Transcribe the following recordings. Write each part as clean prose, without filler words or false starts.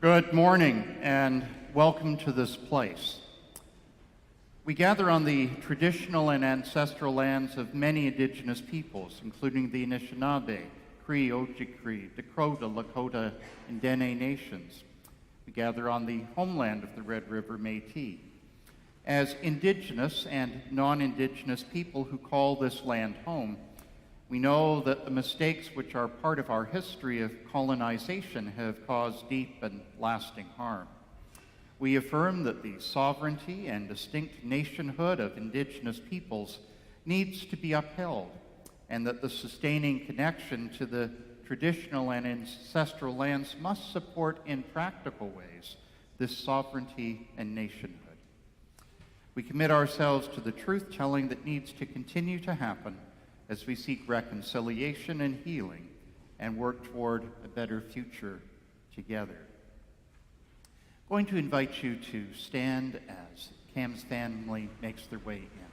Good morning and welcome to this place. We gather on the traditional and ancestral lands of many indigenous peoples, including the Anishinaabe, Cree, Ojibwe, Dakota, Lakota, and Dene nations. We gather on the homeland of the Red River Métis. As indigenous and non-indigenous people who call this land home, we know that the mistakes which are part of our history of colonization have caused deep and lasting harm. We affirm that the sovereignty and distinct nationhood of indigenous peoples needs to be upheld, and that the sustaining connection to the traditional and ancestral lands must support in practical ways this sovereignty and nationhood. We commit ourselves to the truth-telling that needs to continue to happen as we seek reconciliation and healing and work toward a better future together. I'm going to invite you to stand as Cam's family makes their way in.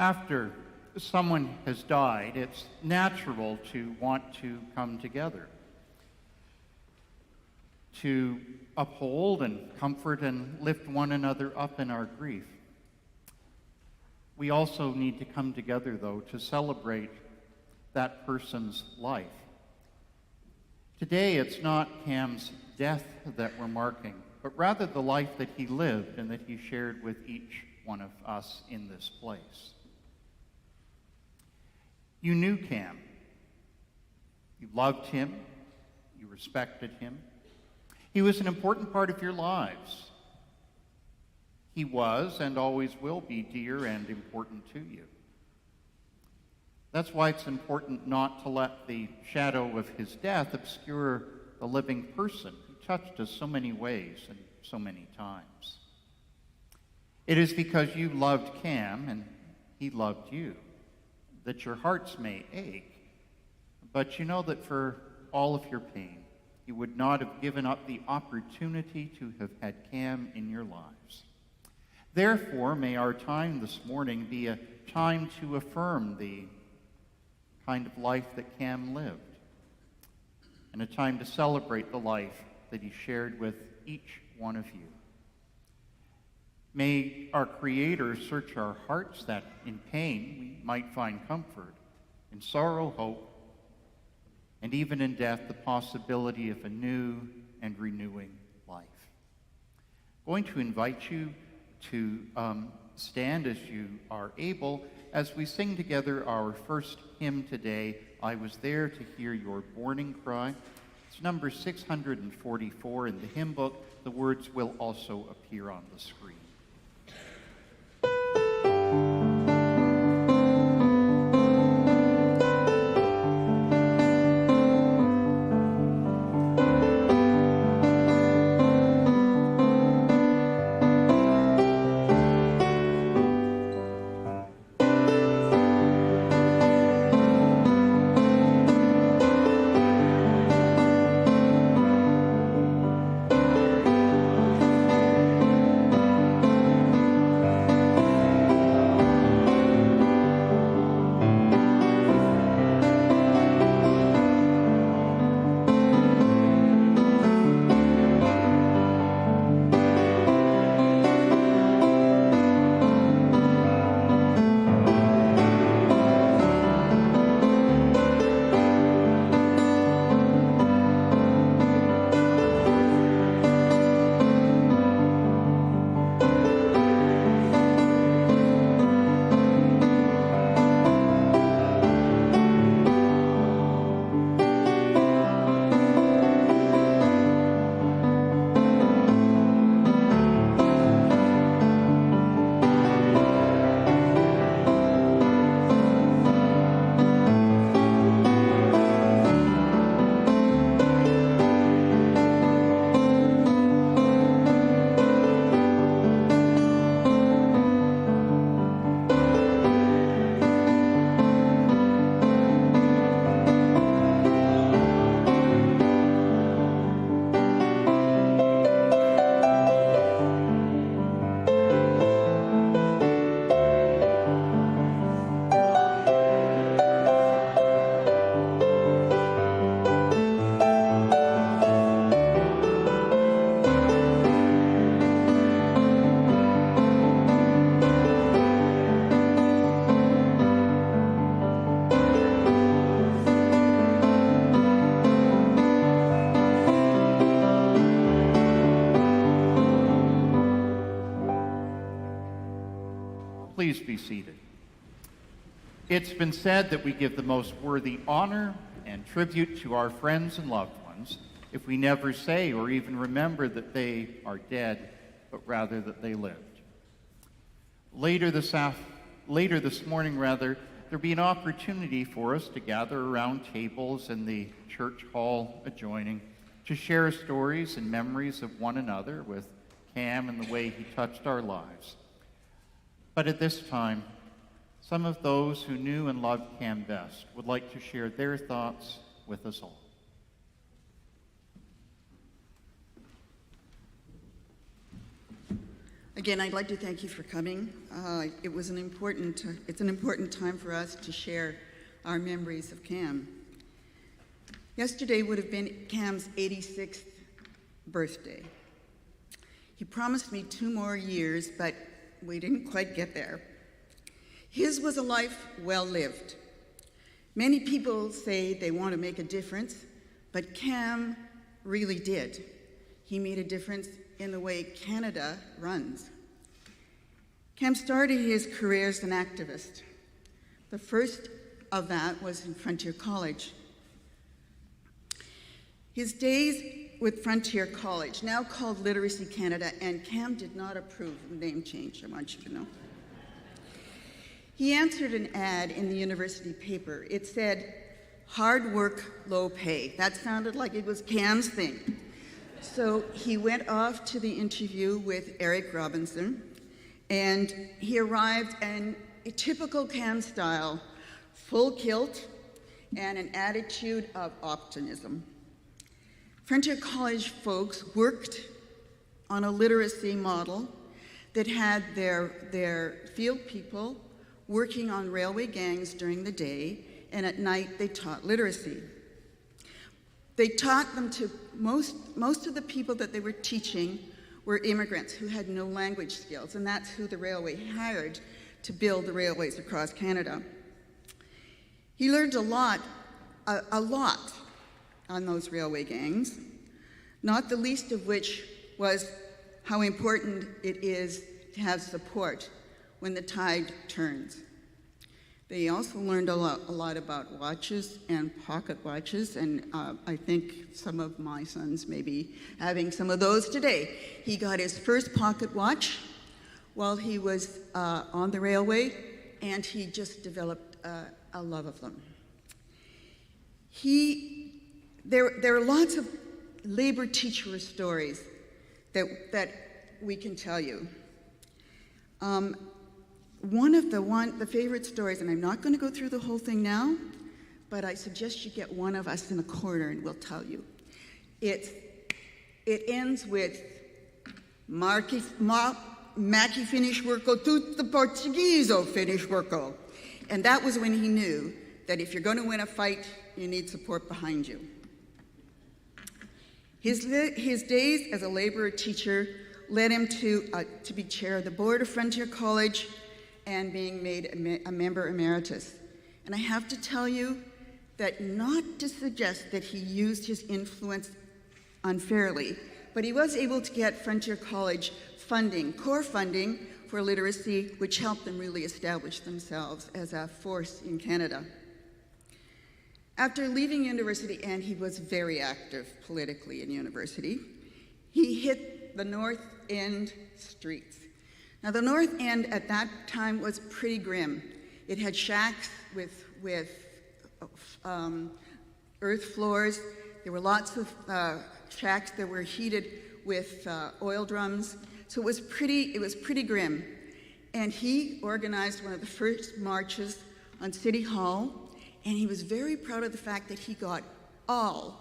After someone has died, it's natural to want to come together, to uphold and comfort and lift one another up in our grief. We also need to come together, though, to celebrate that person's life. Today, it's not Cam's death that we're marking, but rather the life that he lived and that he shared with each one of us in this place. You knew Cam. You loved him. You respected him. He was an important part of your lives. He was and always will be dear and important to you. That's why it's important not to let the shadow of his death obscure the living person who touched us so many ways and so many times. It is because you loved Cam and he loved you that your hearts may ache, but you know that for all of your pain, you would not have given up the opportunity to have had Cam in your lives. Therefore, may our time this morning be a time to affirm the kind of life that Cam lived, and a time to celebrate the life that he shared with each one of you. May our Creator search our hearts that in pain we might find comfort, in sorrow, hope, and even in death, the possibility of a new and renewing life. I'm going to invite you to stand as you are able as we sing together our first hymn today, I Was There to Hear Your Warning Cry. It's number 644 in the hymn book. The words will also appear on the screen. Please be seated. It's been said that we give the most worthy honor and tribute to our friends and loved ones if we never say or even remember that they are dead, but rather that they lived. Later this morning, there'll be an opportunity for us to gather around tables in the church hall adjoining to share stories and memories of one another with Cam and the way he touched our lives. But at this time, some of those who knew and loved Cam best would like to share their thoughts with us all. Again, I'd like to thank you for coming. It's an important time for us to share our memories of Cam. Yesterday would have been Cam's 86th birthday. He promised me 2 more years, but we didn't quite get there. His was a life well lived. Many people say they want to make a difference, but Cam really did. He made a difference in the way Canada runs. Cam started his career as an activist. The first of that was in Frontier College. His days with Frontier College, now called Literacy Canada, and Cam did not approve of the name change, I want you to know. He answered an ad in the university paper. It said, "Hard work, low pay." That sounded like it was Cam's thing. So he went off to the interview with Eric Robinson, and he arrived in a typical Cam style, full kilt and an attitude of optimism. Frontier College folks worked on a literacy model that had their field people working on railway gangs during the day, and at night they taught literacy. They taught them to, most of the people that they were teaching were immigrants who had no language skills, and that's who the railway hired to build the railways across Canada. He learned a lot on those railway gangs, not the least of which was how important it is to have support when the tide turns. They also learned a lot about watches and pocket watches, and I think some of my sons may be having some of those today. He got his first pocket watch while he was on the railway, and he just developed a love of them. There are lots of labor teacher stories that we can tell you. One of the favorite stories, and I'm not going to go through the whole thing now, but I suggest you get one of us in a corner and we'll tell you. It ends with Mackie finish worko, tudo Portuguese finish worko. And that was when he knew that if you're going to win a fight, you need support behind you. His days as a laborer teacher led him to be chair of the board of Frontier College and being made a member emeritus. And I have to tell you that, not to suggest that he used his influence unfairly, but he was able to get Frontier College funding, core funding for literacy, which helped them really establish themselves as a force in Canada. After leaving university, and he was very active politically in university, he hit the North End streets. Now, the North End at that time was pretty grim. It had shacks with earth floors. There were lots of shacks that were heated with oil drums. So it was pretty grim. And he organized one of the first marches on City Hall, and he was very proud of the fact that he got all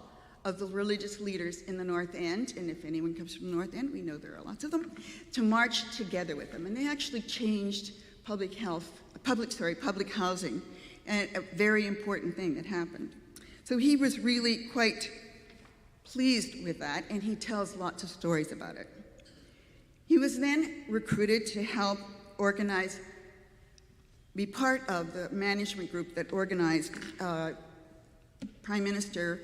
of the religious leaders in the North End, and if anyone comes from the North End, we know there are lots of them, to march together with them. And they actually changed public housing, and a very important thing that happened. So he was really quite pleased with that, and he tells lots of stories about it. He was then recruited to help be part of the management group that organized Prime Minister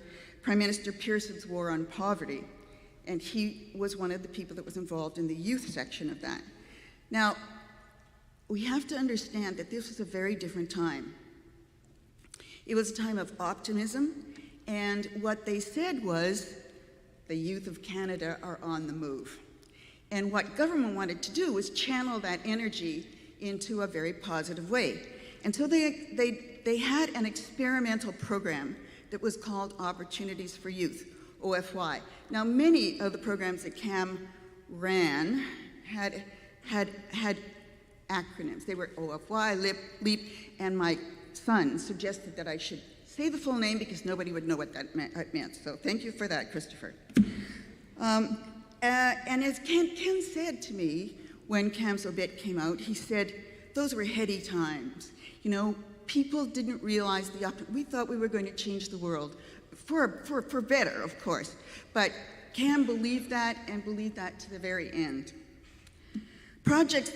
Pearson's War on Poverty, and he was one of the people that was involved in the youth section of that. Now, we have to understand that this was a very different time. It was a time of optimism, and what they said was, the youth of Canada are on the move. And what government wanted to do was channel that energy into a very positive way. And so they had an experimental program that was called Opportunities for Youth, OFY. Now, many of the programs that CAM ran had acronyms. They were OFY, LEAP, and my son suggested that I should say the full name because nobody would know what that meant. So thank you for that, Christopher. And as Ken said to me, when Cam's obit came out, he said, those were heady times. You know, people didn't realize we thought we were going to change the world, for better, of course. But Cam believed that and believed that to the very end. Projects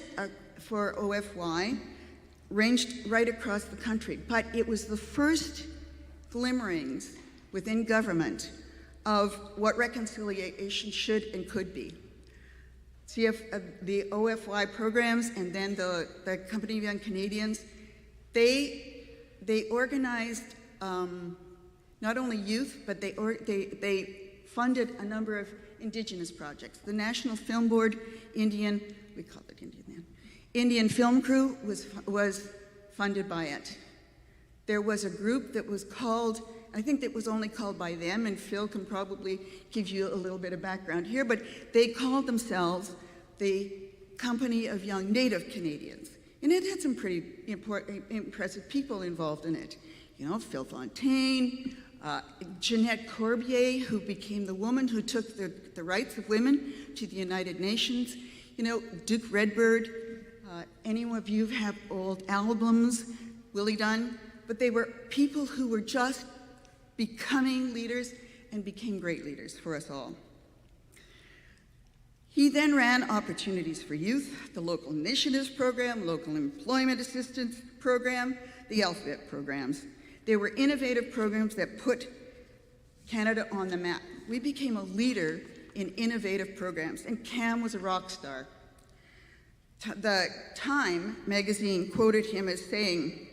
for OFY ranged right across the country, but it was the first glimmerings within government of what reconciliation should and could be. The OFY programs and then the Company of Young Canadians, they organized not only youth, but they funded a number of Indigenous projects. The National Film Board, we call it Indian then, Indian Film Crew was funded by it. There was a group that was called, I think that was only called by them, and Phil can probably give you a little bit of background here, but they called themselves the Company of Young Native Canadians. And it had some pretty impressive people involved in it. You know, Phil Fontaine, Jeanette Corbier, who became the woman who took the rights of women to the United Nations. You know, Duke Redbird, any of you have old albums, Willie Dunn, but they were people who were just becoming leaders and became great leaders for us all. He then ran opportunities for youth, the local initiatives program, local employment assistance program, the alphabet programs. They were innovative programs that put Canada on the map. We became a leader in innovative programs, and Cam was a rock star. The Time magazine quoted him as saying,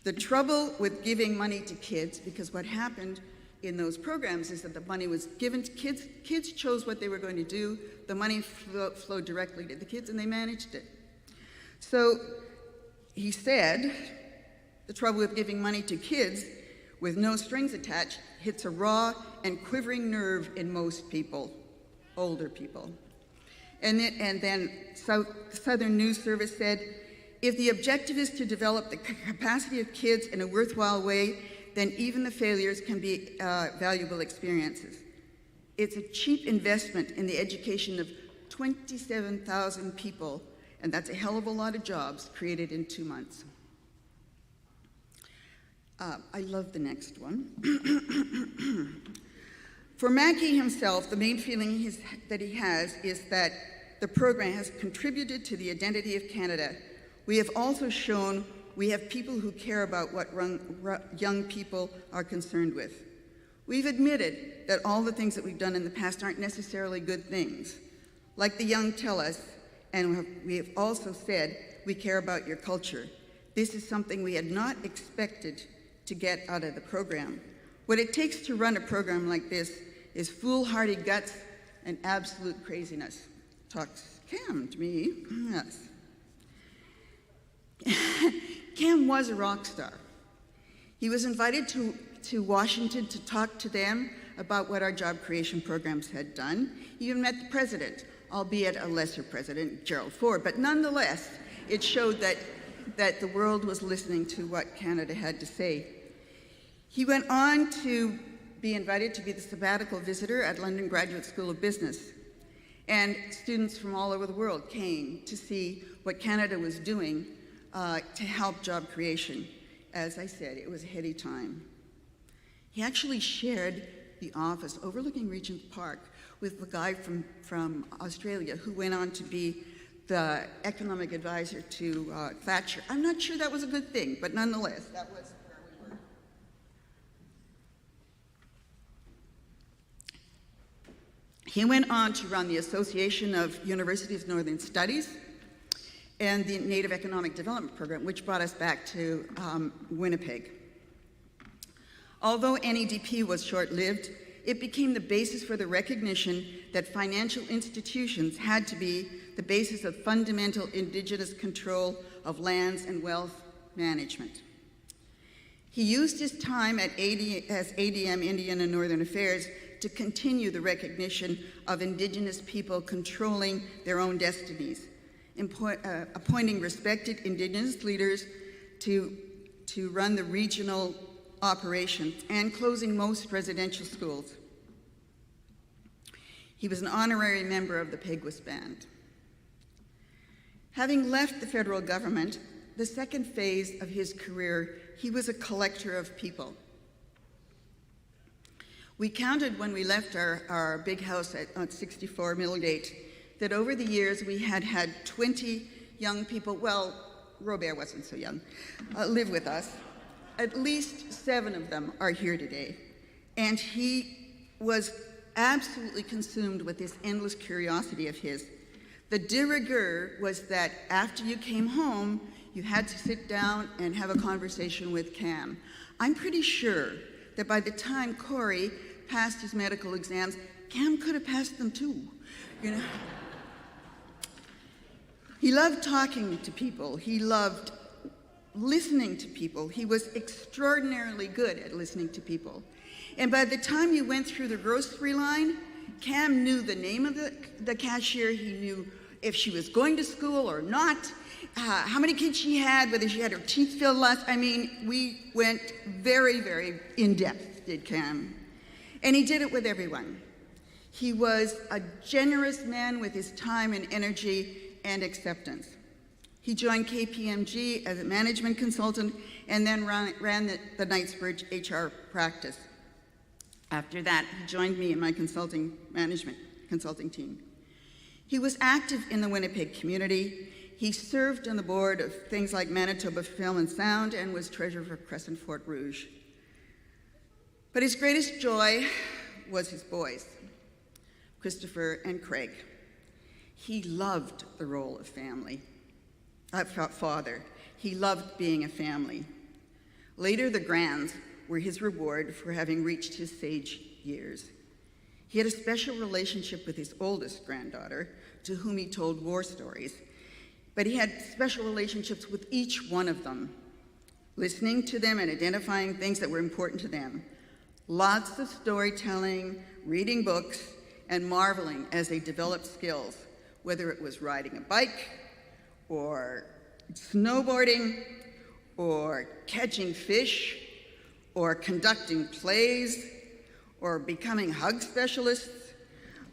"The trouble with giving money to kids," because what happened in those programs is that the money was given to kids. Kids chose what they were going to do. The money flowed directly to the kids, and they managed it. So he said, the trouble with giving money to kids with no strings attached hits a raw and quivering nerve in most people, older people. And then Southern News Service said, if the objective is to develop the capacity of kids in a worthwhile way, then even the failures can be valuable experiences. It's a cheap investment in the education of 27,000 people, and that's a hell of a lot of jobs created in 2 months. I love the next one. For Mackie himself, the main feeling that he has is that the program has contributed to the identity of Canada. We have also shown we have people who care about what young people are concerned with. We've admitted that all the things that we've done in the past aren't necessarily good things. Like the young tell us, and we have also said, we care about your culture. This is something we had not expected to get out of the program. What it takes to run a program like this is foolhardy guts and absolute craziness. Talks Cam to me, yes. Cam was a rock star. He was invited to Washington to talk to them about what our job creation programs had done. He even met the president, albeit a lesser president, Gerald Ford, but nonetheless, it showed that the world was listening to what Canada had to say. He went on to be invited to be the sabbatical visitor at London Graduate School of Business. And students from all over the world came to see what Canada was doing to help job creation. As I said, it was a heady time. He actually shared the office overlooking Regent Park with the guy from Australia who went on to be the economic advisor to Thatcher. I'm not sure that was a good thing, but nonetheless, that was where we were. He went on to run the Association of Universities of Northern Studies and the Native Economic Development Program, which brought us back to Winnipeg. Although NEDP was short-lived, it became the basis for the recognition that financial institutions had to be the basis of fundamental Indigenous control of lands and wealth management. He used his time as ADM Indian and Northern Affairs to continue the recognition of Indigenous people controlling their own destinies, appointing respected Indigenous leaders to run the regional operations and closing most residential schools. He was an honorary member of the Peguis Band. Having left the federal government, the second phase of his career, he was a collector of people. We counted when we left our big house at 64 Middlegate that over the years we had had 20 young people, well, Robert wasn't so young, live with us. At least 7 of them are here today. And he was absolutely consumed with this endless curiosity of his. The de rigueur was that after you came home, you had to sit down and have a conversation with Cam. I'm pretty sure that by the time Corey passed his medical exams, Cam could have passed them too, you know? He loved talking to people. He loved listening to people. He was extraordinarily good at listening to people. And by the time you went through the grocery line, Cam knew the name of the cashier. He knew if she was going to school or not, how many kids she had, whether she had her teeth filled last. I mean, we went very, very in-depth, did Cam. And he did it with everyone. He was a generous man with his time and energy and acceptance. He joined KPMG as a management consultant and then ran the Knightsbridge HR practice. After that, he joined me in my consulting team. He was active in the Winnipeg community. He served on the board of things like Manitoba Film and Sound and was treasurer for Crescent Fort Rouge. But his greatest joy was his boys, Christopher and Craig. He loved the role of father. He loved being a family. Later, the grands were his reward for having reached his sage years. He had a special relationship with his oldest granddaughter, to whom he told war stories, but he had special relationships with each one of them, listening to them and identifying things that were important to them. Lots of storytelling, reading books, and marveling as they developed skills, whether it was riding a bike, or snowboarding, or catching fish, or conducting plays, or becoming hug specialists,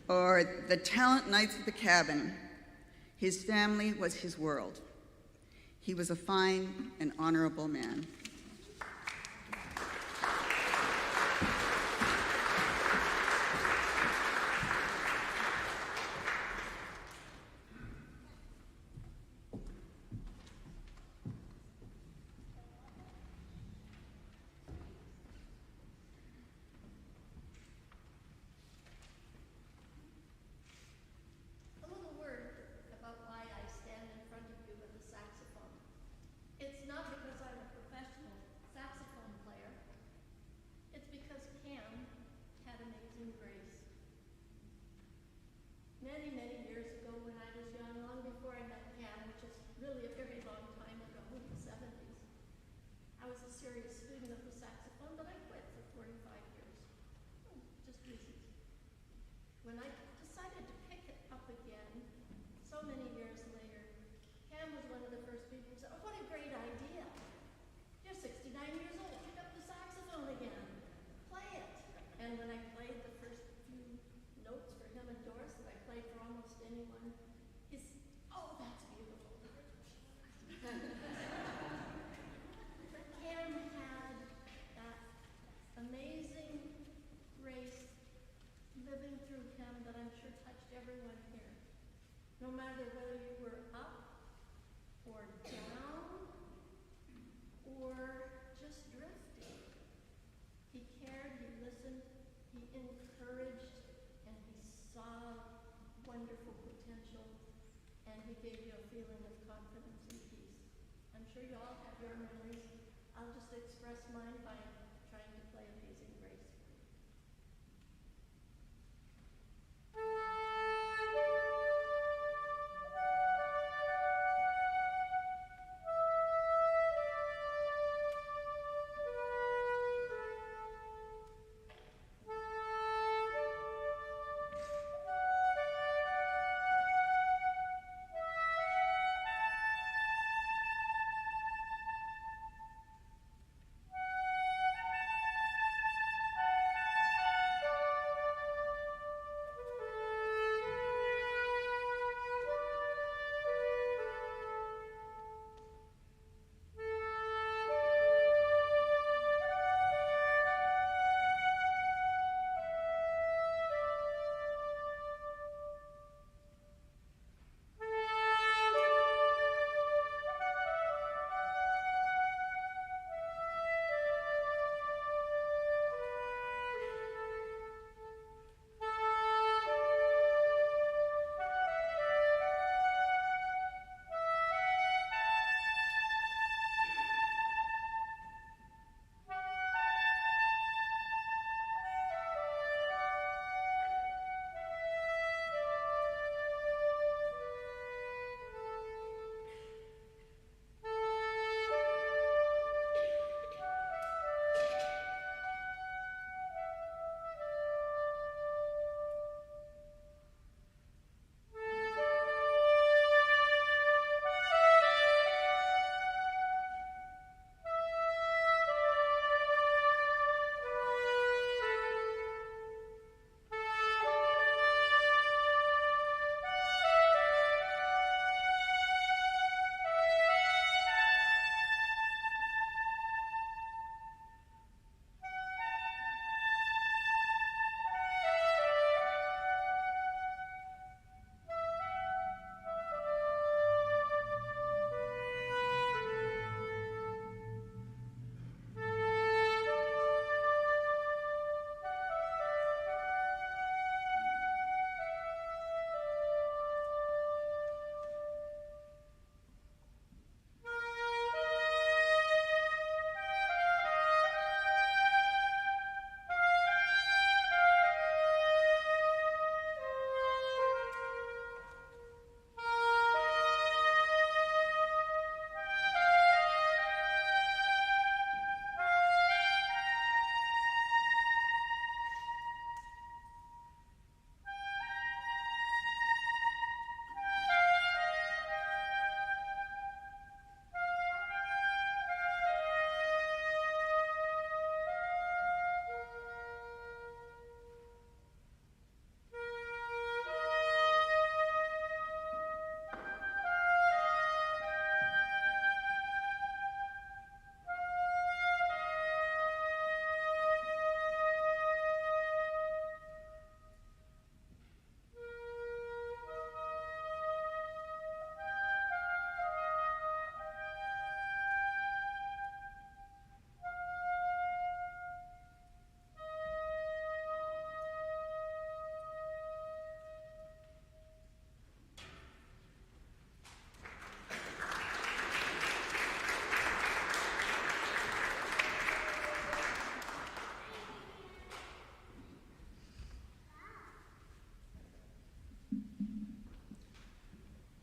or the talent nights at the cabin. His family was his world. He was a fine and honorable man. When I decided to pick it up again, so many years later, Cam was one of the first people who said, "Oh, what a great idea. You're 69 years old, pick up the saxophone again, play it." And when I played the first few notes for him and Doris that I played for almost anyone, he said, "Oh, that's beautiful." But Cam had that amazing grace living through him that I'm sure touched everyone here. No matter whether you were up or down or just drifting, he cared, he listened, he encouraged, and he saw wonderful potential, and he gave you a feeling of confidence and peace. I'm sure you all have your memories. I'll just express mine by trying to play Amazing Grace.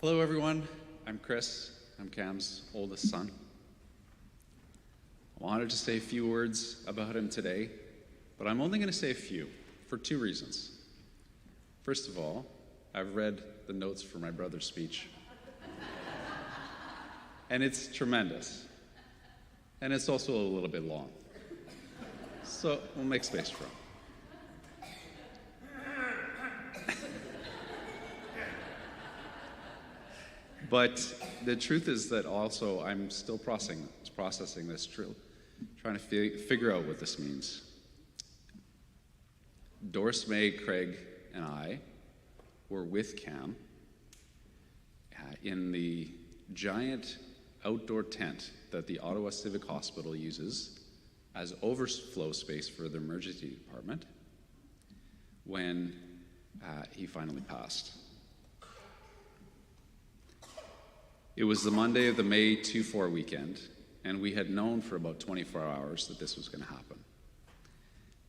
Hello, everyone. I'm Chris. I'm Cam's oldest son. I wanted to say a few words about him today, but I'm only going to say a few for two reasons. First of all, I've read the notes for my brother's speech, and it's tremendous. And it's also a little bit long. So we'll make space for him. But the truth is that also I'm still processing this, trying to figure out what this means. Doris, May, Craig, and I were with Cam in the giant outdoor tent that the Ottawa Civic Hospital uses as overflow space for the emergency department when he finally passed. It was the Monday of the May 24 weekend, and we had known for about 24 hours that this was going to happen.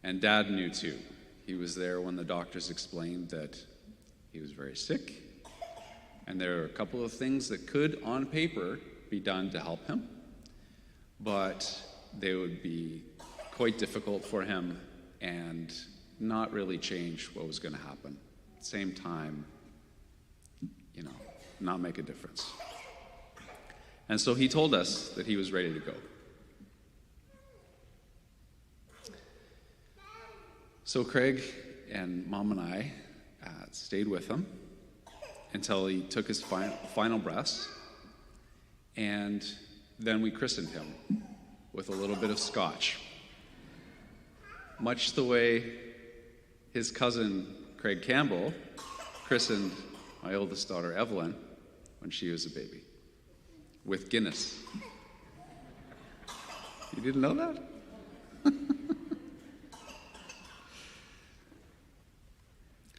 And Dad knew too. He was there when the doctors explained that he was very sick, and there are a couple of things that could, on paper, be done to help him, but they would be quite difficult for him and not really change what was going to happen. At the same time, not make a difference. And so he told us that he was ready to go. So Craig and Mom and I stayed with him until he took his final breaths, and then we christened him with a little bit of scotch. Much the way his cousin Craig Campbell christened my oldest daughter Evelyn when she was a baby, with Guinness. You didn't know that?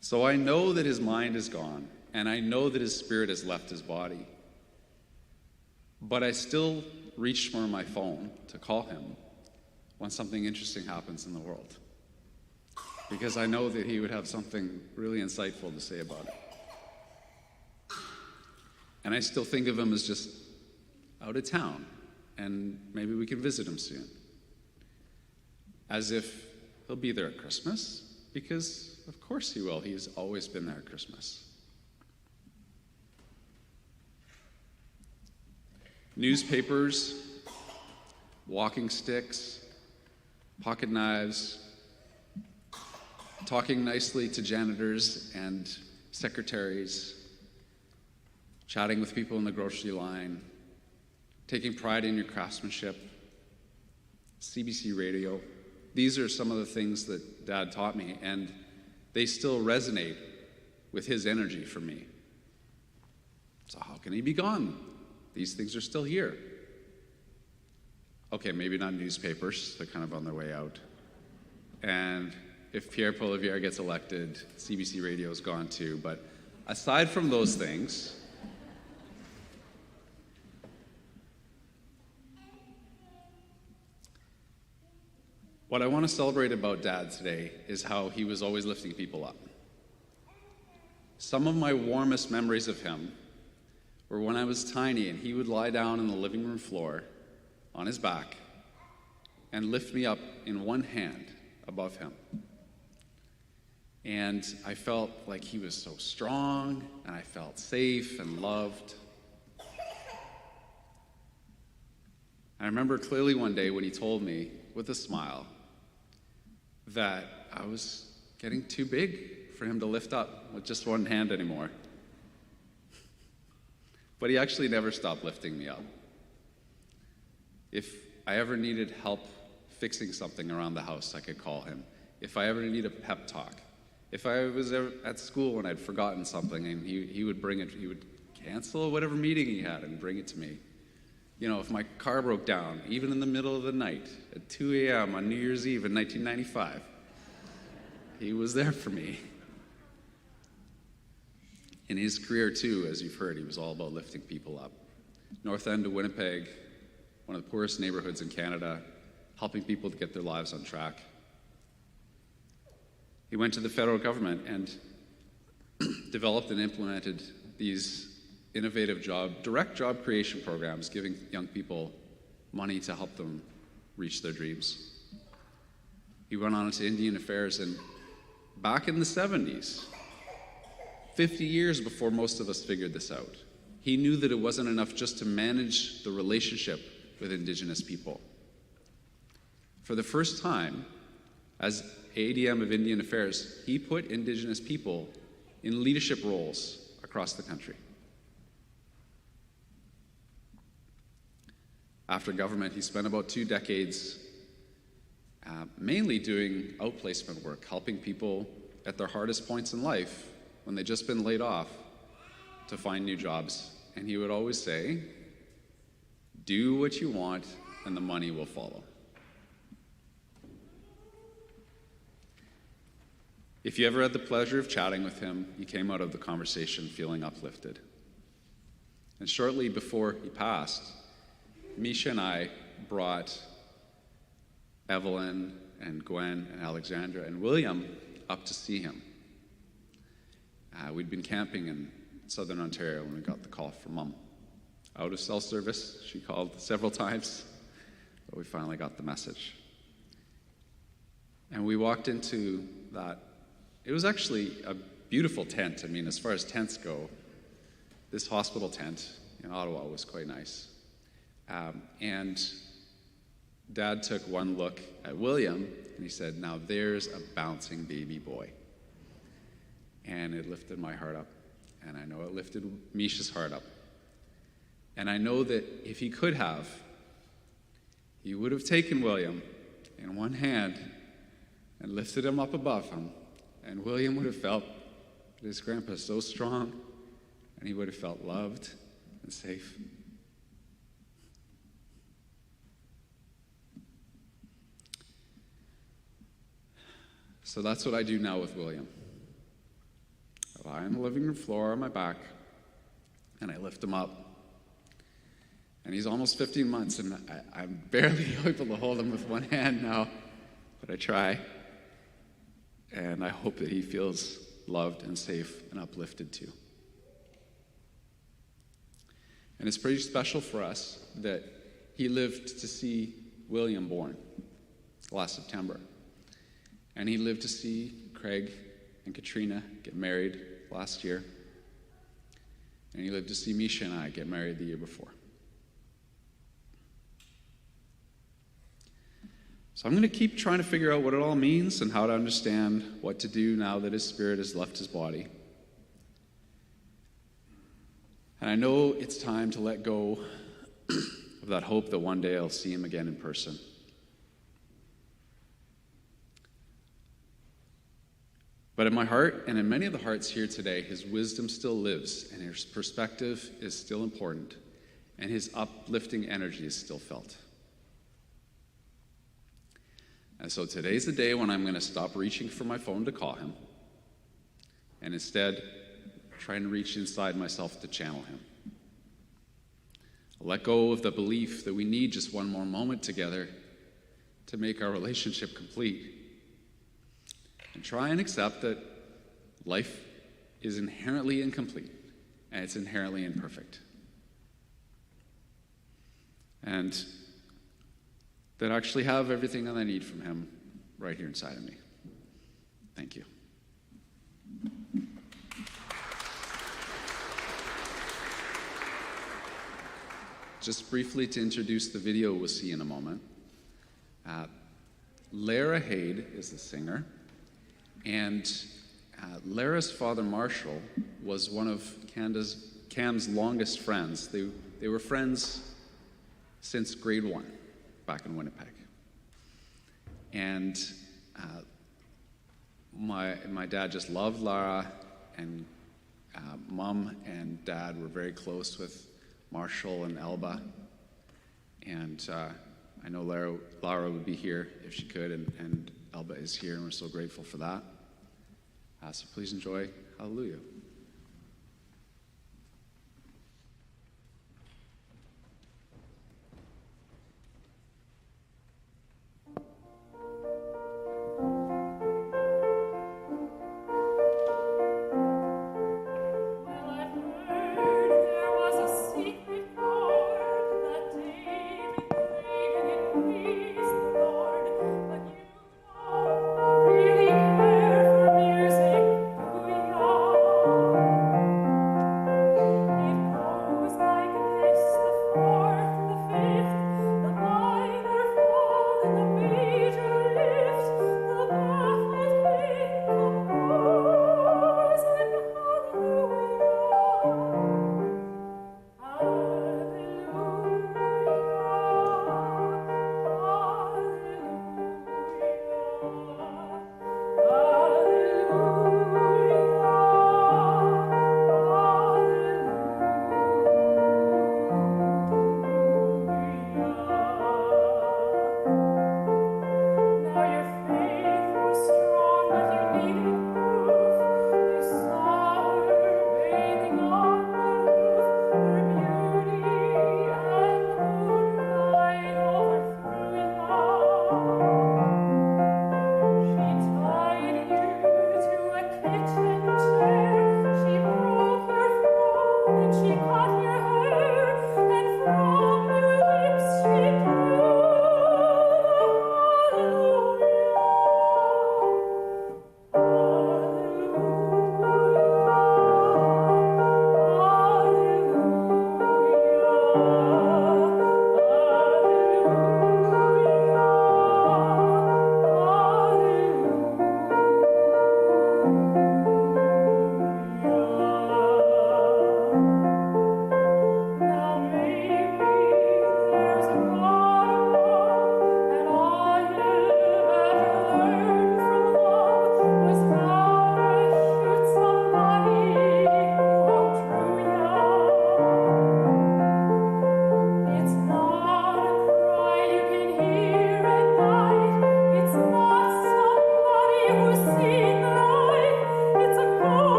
So I know that his mind is gone, and I know that his spirit has left his body. But I still reach for my phone to call him when something interesting happens in the world, because I know that he would have something really insightful to say about it. And I still think of him as just out of town, and maybe we can visit him soon. As if he'll be there at Christmas, because of course he will. He's always been there at Christmas. Newspapers, walking sticks, pocket knives, talking nicely to janitors and secretaries, chatting with people in the grocery line, taking pride in your craftsmanship, CBC radio. These are some of the things that Dad taught me, and they still resonate with his energy for me. So how can he be gone? These things are still here. Okay, maybe not newspapers, they're kind of on their way out. And if Pierre Poilievre gets elected, CBC radio is gone too. But aside from those things, what I want to celebrate about Dad today is how he was always lifting people up. Some of my warmest memories of him were when I was tiny and he would lie down on the living room floor on his back and lift me up in one hand above him. And I felt like he was so strong, and I felt safe and loved. I remember clearly one day when he told me with a smile that I was getting too big for him to lift up with just one hand anymore. But he actually never stopped lifting me up. If I ever needed help fixing something around the house, I could call him. If I ever needed a pep talk, if I was ever at school and I'd forgotten something, and he would bring it, he would cancel whatever meeting he had and bring it to me. You know, if my car broke down, even in the middle of the night, at 2 a.m. on New Year's Eve in 1995, he was there for me. In his career, too, as you've heard, he was all about lifting people up. North End of Winnipeg, one of the poorest neighborhoods in Canada, helping people to get their lives on track. He went to the federal government and developed and implemented these innovative direct job creation programs, giving young people money to help them reach their dreams. He went on to Indian Affairs, and back in the 70s, 50 years before most of us figured this out, he knew that it wasn't enough just to manage the relationship with Indigenous people. For the first time, as ADM of Indian Affairs, he put Indigenous people in leadership roles across the country. After government, he spent about 2 decades mainly doing outplacement work, helping people at their hardest points in life, when they'd just been laid off, to find new jobs. And he would always say, do what you want and the money will follow. If you ever had the pleasure of chatting with him, he came out of the conversation feeling uplifted. And shortly before he passed, Misha and I brought Evelyn and Gwen and Alexandra and William up to see him. We'd been camping in southern Ontario when we got the call from Mom. Out of cell service, she called several times, but we finally got the message. And we walked into that. It was actually a beautiful tent. I mean, as far as tents go, this hospital tent in Ottawa was quite nice. And Dad took one look at William, and he said, now there's a bouncing baby boy. And it lifted my heart up, and I know it lifted Misha's heart up. And I know that if he could have, he would have taken William in one hand and lifted him up above him, and William would have felt that his grandpa's so strong, and he would have felt loved and safe. So that's what I do now with William. I lie on the living room floor on my back, and I lift him up. And he's almost 15 months, and I'm barely able to hold him with one hand now, but I try. And I hope that he feels loved and safe and uplifted too. And it's pretty special for us that he lived to see William born last September. And he lived to see Craig and Katrina get married last year. And he lived to see Misha and I get married the year before. So I'm going to keep trying to figure out what it all means and how to understand what to do now that his spirit has left his body. And I know it's time to let go of that hope that one day I'll see him again in person. But in my heart, and in many of the hearts here today, his wisdom still lives, and his perspective is still important, and his uplifting energy is still felt. And so today's the day when I'm going to stop reaching for my phone to call him, and instead try and reach inside myself to channel him. I'll let go of the belief that we need just one more moment together to make our relationship complete. And try and accept that life is inherently incomplete and it's inherently imperfect. And that I actually have everything that I need from him right here inside of me. Thank you. Just briefly to introduce the video we'll see in a moment. Lara Haid is the singer. And Lara's father, Marshall, was one of Cam's longest friends. They were friends since grade 1 back in Winnipeg. And my dad just loved Lara, and Mom and Dad were very close with Marshall and Elba. And I know Lara would be here if she could, and Elba is here, and we're so grateful for that. So please enjoy Hallelujah. Well, I've heard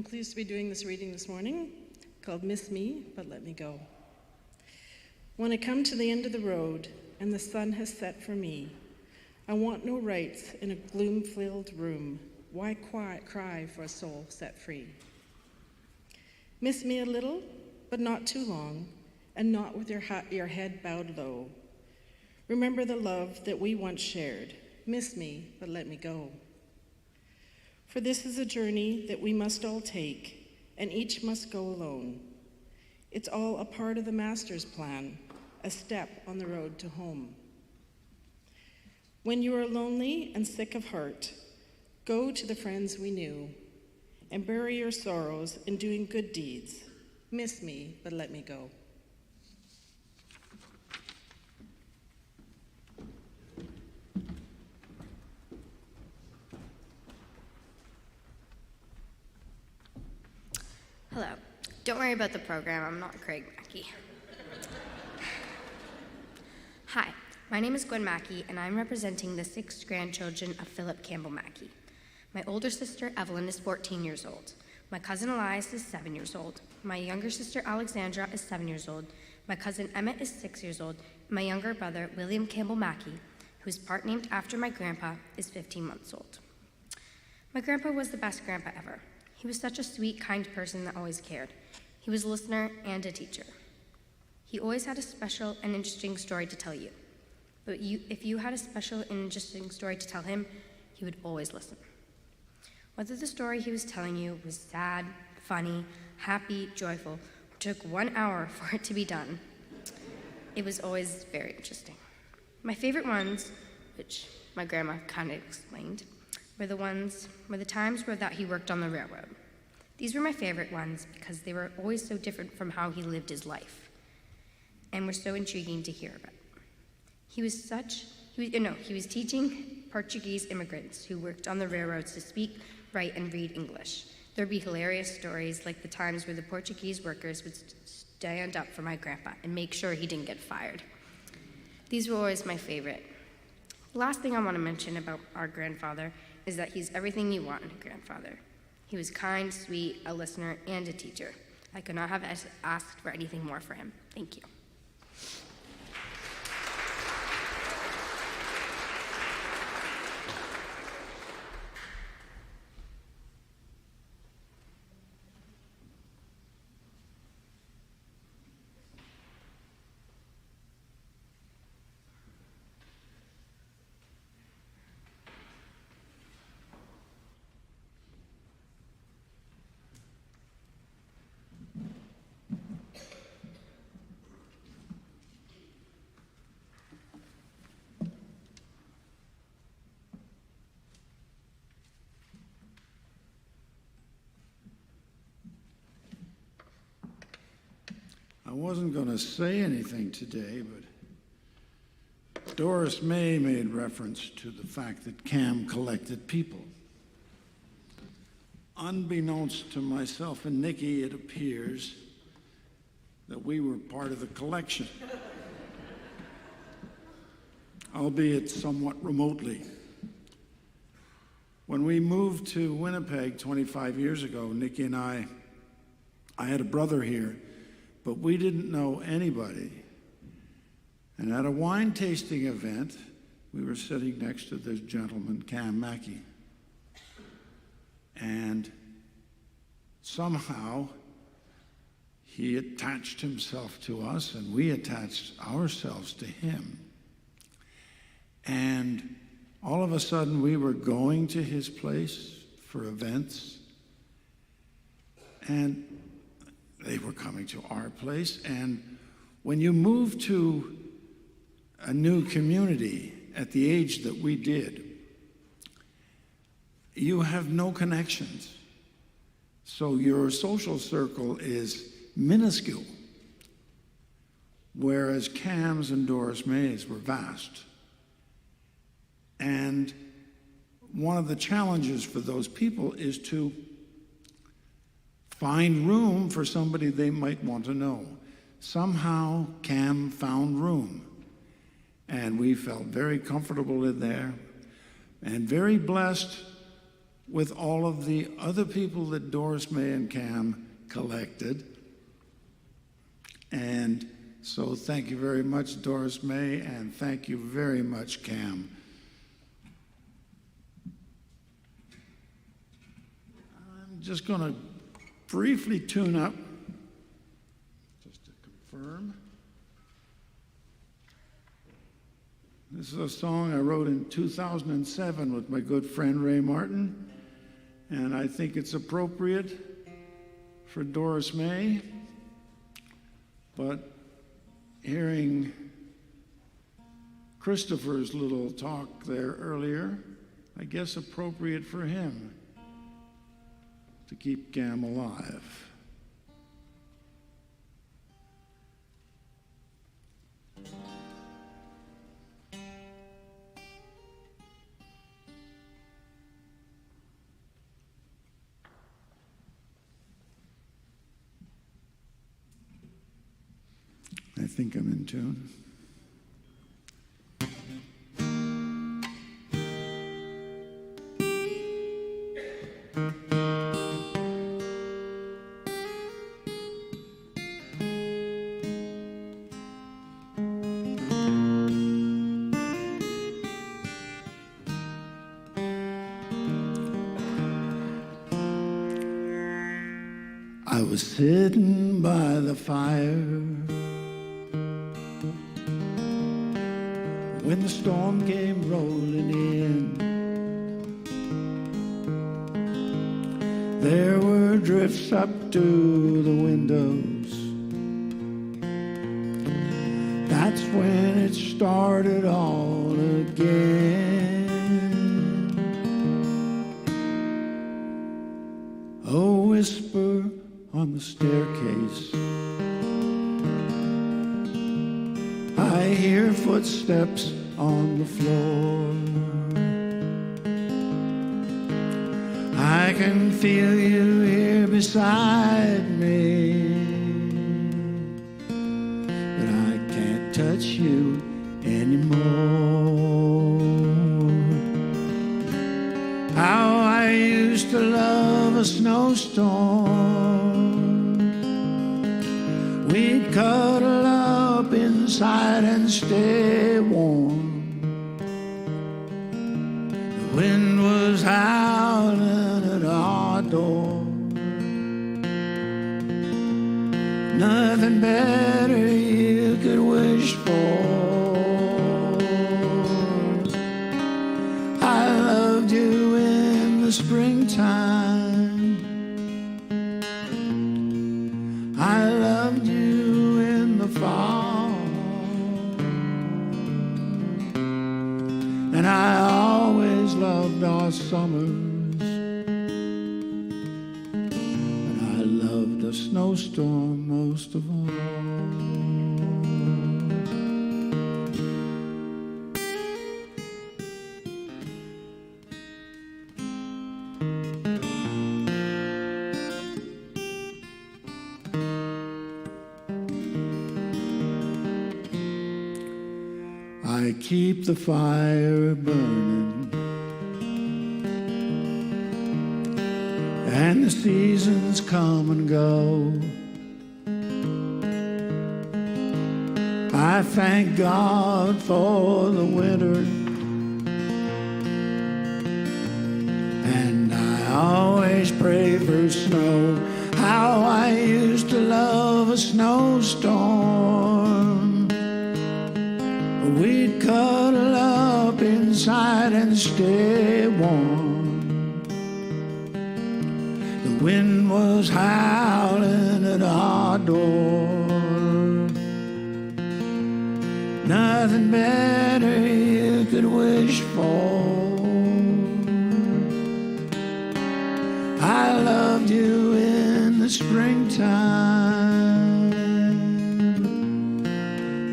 I'm pleased to be doing this reading this morning called Miss Me, But Let Me Go. When I come to the end of the road and the sun has set for me, I want no rights in a gloom-filled room. Why cry for a soul set free? Miss me a little, but not too long, and not with your head bowed low. Remember the love that we once shared. Miss me, but let me go. For this is a journey that we must all take, and each must go alone. It's all a part of the Master's plan, a step on the road to home. When you are lonely and sick of heart, go to the friends we knew, and bury your sorrows in doing good deeds. Miss me, but let me go. Hello. Don't worry about the program. I'm not Craig Mackie. Hi, my name is Gwen Mackie, and I'm representing the 6 grandchildren of Philip Campbell Mackie. My older sister, Evelyn, is 14 years old. My cousin Elias is 7 years old. My younger sister, Alexandra, is 7 years old. My cousin Emmett is 6 years old. My younger brother, William Campbell Mackie, who is part named after my grandpa, is 15 months old. My grandpa was the best grandpa ever. He was such a sweet, kind person that always cared. He was a listener and a teacher. He always had a special and interesting story to tell you. But if you had a special and interesting story to tell him, he would always listen. Whether the story he was telling you was sad, funny, happy, joyful, or took 1 hour for it to be done, it was always very interesting. My favorite ones, which my grandma kind of explained, were the times that he worked on the railroad. These were my favorite ones because they were always so different from how he lived his life and were so intriguing to hear about. He was teaching Portuguese immigrants who worked on the railroads to speak, write, and read English. There'd be hilarious stories like the times where the Portuguese workers would stand up for my grandpa and make sure he didn't get fired. These were always my favorite. The last thing I want to mention about our grandfather is that he's everything you want in a grandfather. He was kind, sweet, a listener, and a teacher. I could not have asked for anything more for him. Thank you. I wasn't going to say anything today, but Doris May made reference to the fact that Cam collected people. Unbeknownst to myself and Nikki, it appears that we were part of the collection, albeit somewhat remotely. When we moved to Winnipeg 25 years ago, Nikki and I had a brother here, but we didn't know anybody. And at a wine tasting event, we were sitting next to this gentleman, Cam Mackie. And somehow he attached himself to us and we attached ourselves to him. And all of a sudden we were going to his place for events, and they were coming to our place. And when you move to a new community at the age that we did, you have no connections. So your social circle is minuscule, whereas Cam's and Doris May's were vast. And one of the challenges for those people is to find room for somebody they might want to know. Somehow Cam found room, and we felt very comfortable in there and very blessed with all of the other people that Doris May and Cam collected. And so thank you very much, Doris May, and thank you very much, Cam. I'm just going to briefly tune up, just to confirm. This is a song I wrote in 2007 with my good friend Ray Martin, and I think it's appropriate for Doris May, but hearing Christopher's little talk there earlier, I guess appropriate for him to keep Cam alive. I think I'm in tune. I was sitting by the fire when the storm came rolling in. There were drifts up to the windows. That's when it started all again. A whisper on the staircase. I hear footsteps on the floor. I can feel you here beside me, but I can't touch you anymore. How I used to love a snowstorm. We'd cuddle up inside and stay warm. The wind was howling at our door. Nothing better you could wish for. I loved you in the springtime. I loved you in the fall. And I always loved our summers. But I loved a snowstorm most of all. I keep the fire burning, and the seasons come and go. I thank God for the winter, and I always pray for snow. How I used to love a snowstorm. We'd cuddle up inside and stay warm. The wind was howling at our door. Nothing better you could wish for. I loved you in the springtime.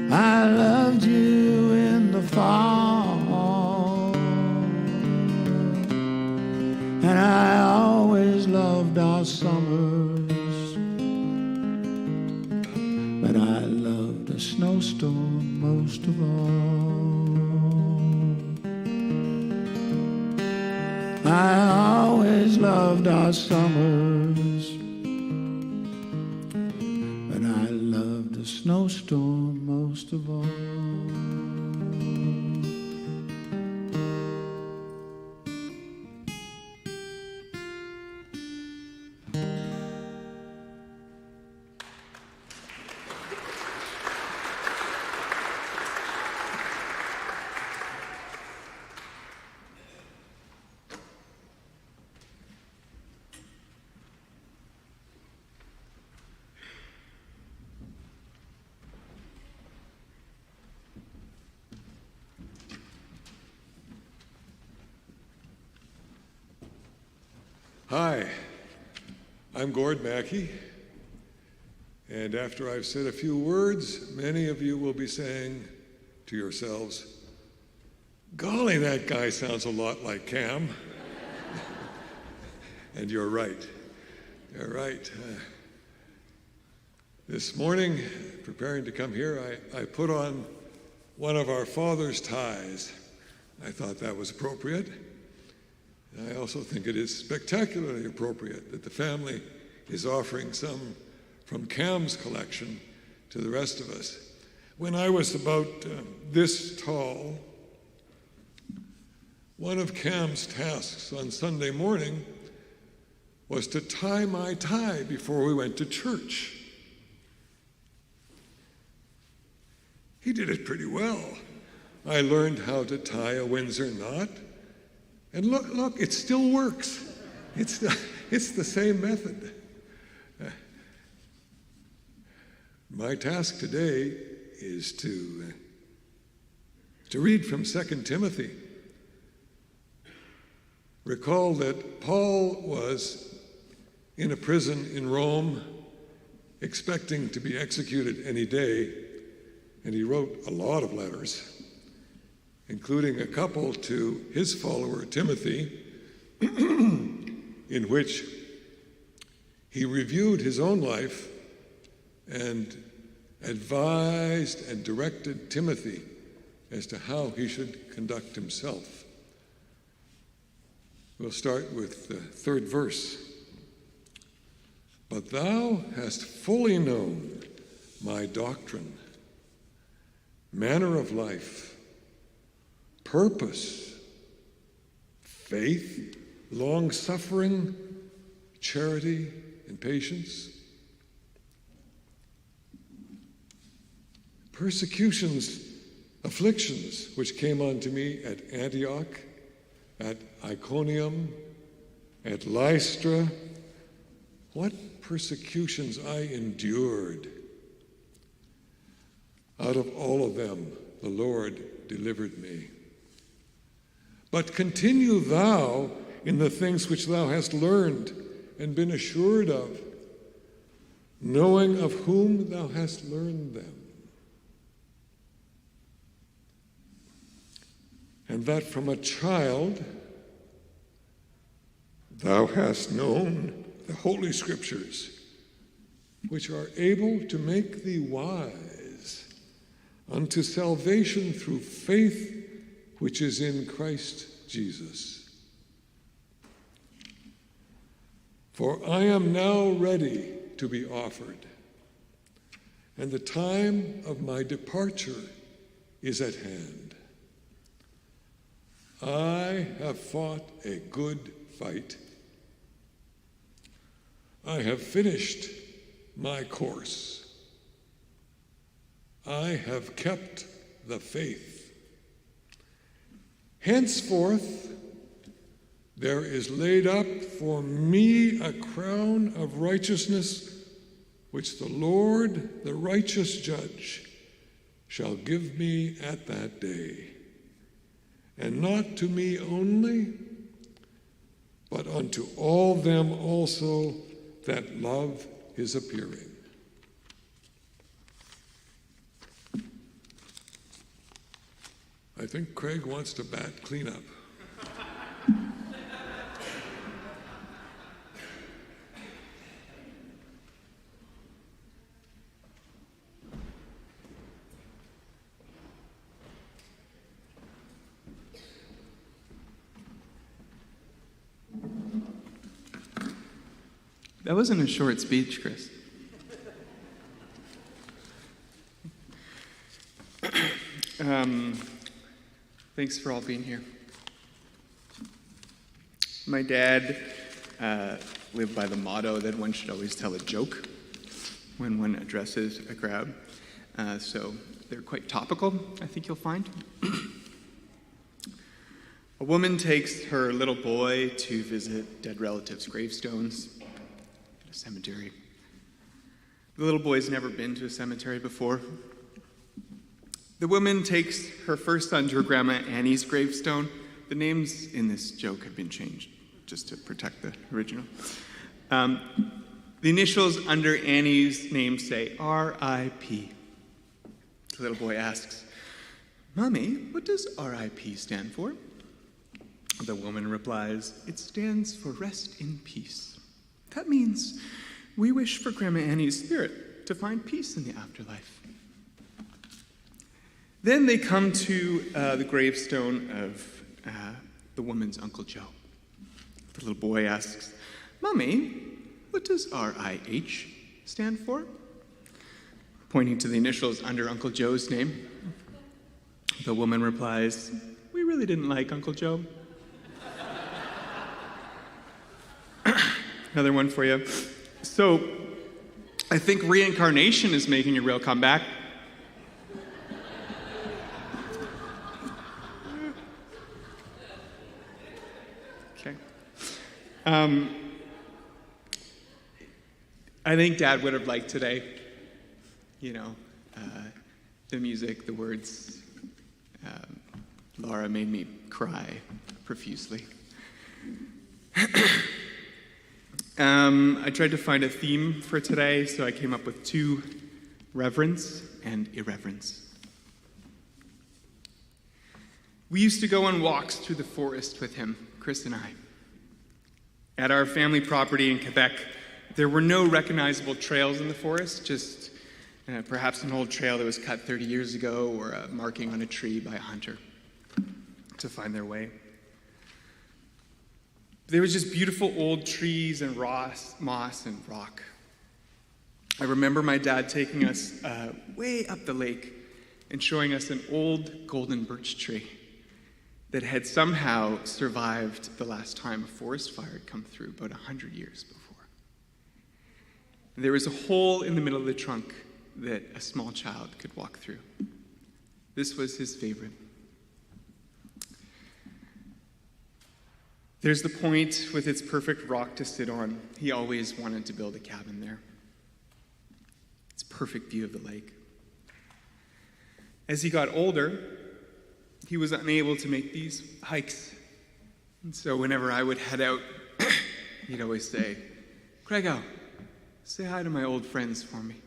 I loved you in the fall. And I always loved our summers. But I loved a snowstorm most of all. I always always loved our summers, but I loved a snowstorm most of all. Hi, I'm Gord Mackie, and after I've said a few words, many of you will be saying to yourselves, golly, that guy sounds a lot like Cam. And you're right. You're right. This morning, preparing to come here, I put on one of our father's ties. I thought that was appropriate. I also think it is spectacularly appropriate that the family is offering some from Cam's collection to the rest of us. When I was about this tall, one of Cam's tasks on Sunday morning was to tie my tie before we went to church. He did it pretty well. I learned how to tie a Windsor knot. And look, it still works. It's the same method. My task today is to read from 2 Timothy. Recall that Paul was in a prison in Rome, expecting to be executed any day, and he wrote a lot of letters, including a couple to his follower Timothy, in which he reviewed his own life and advised and directed Timothy as to how he should conduct himself. We'll start with the 3rd verse. But thou hast fully known my doctrine, manner of life, purpose, faith, long-suffering, charity, and patience. Persecutions, afflictions, which came unto me at Antioch, at Iconium, at Lystra. What persecutions I endured. Out of all of them, the Lord delivered me. But continue thou in the things which thou hast learned and been assured of, knowing of whom thou hast learned them, and that from a child thou hast known the Holy Scriptures, which are able to make thee wise unto salvation through faith which is in Christ Jesus. For I am now ready to be offered, and the time of my departure is at hand. I have fought a good fight. I have finished my course. I have kept the faith. Henceforth, there is laid up for me a crown of righteousness, which the Lord, the righteous judge, shall give me at that day. And not to me only, but unto all them also that love his appearing. I think Craig wants to bat cleanup. That wasn't a short speech, Chris. Thanks for all being here. My dad lived by the motto that one should always tell a joke when one addresses a crowd. So they're quite topical, I think you'll find. A woman takes her little boy to visit dead relatives' gravestones at a cemetery. The little boy's never been to a cemetery before. The woman takes her first son to her grandma Annie's gravestone. The names in this joke have been changed just to protect the original. The initials under Annie's name say R.I.P. The little boy asks, "Mommy, what does R.I.P. stand for?" The woman replies, "It stands for rest in peace. That means we wish for Grandma Annie's spirit to find peace in the afterlife." Then they come to the gravestone of the woman's Uncle Joe. The little boy asks, "Mommy, what does R.I.H. stand for?" Pointing to the initials under Uncle Joe's name, the woman replies, "We really didn't like Uncle Joe." Another one for you. So, I think reincarnation is making a real comeback. Okay. I think Dad would have liked today, the music, the words. Laura made me cry profusely. I tried to find a theme for today, so I came up with two: reverence and irreverence. We used to go on walks through the forest with him, Chris and I. At our family property in Quebec, there were no recognizable trails in the forest, just perhaps an old trail that was cut 30 years ago or a marking on a tree by a hunter to find their way. There was just beautiful old trees and moss and rock. I remember my dad taking us way up the lake and showing us an old golden birch tree that had somehow survived the last time a forest fire had come through about 100 years before. There was a hole in the middle of the trunk that a small child could walk through. This was his favorite. There's the point with its perfect rock to sit on. He always wanted to build a cabin there. It's a perfect view of the lake. As he got older, he was unable to make these hikes. And so whenever I would head out, he'd always say, "Craigo, say hi to my old friends for me."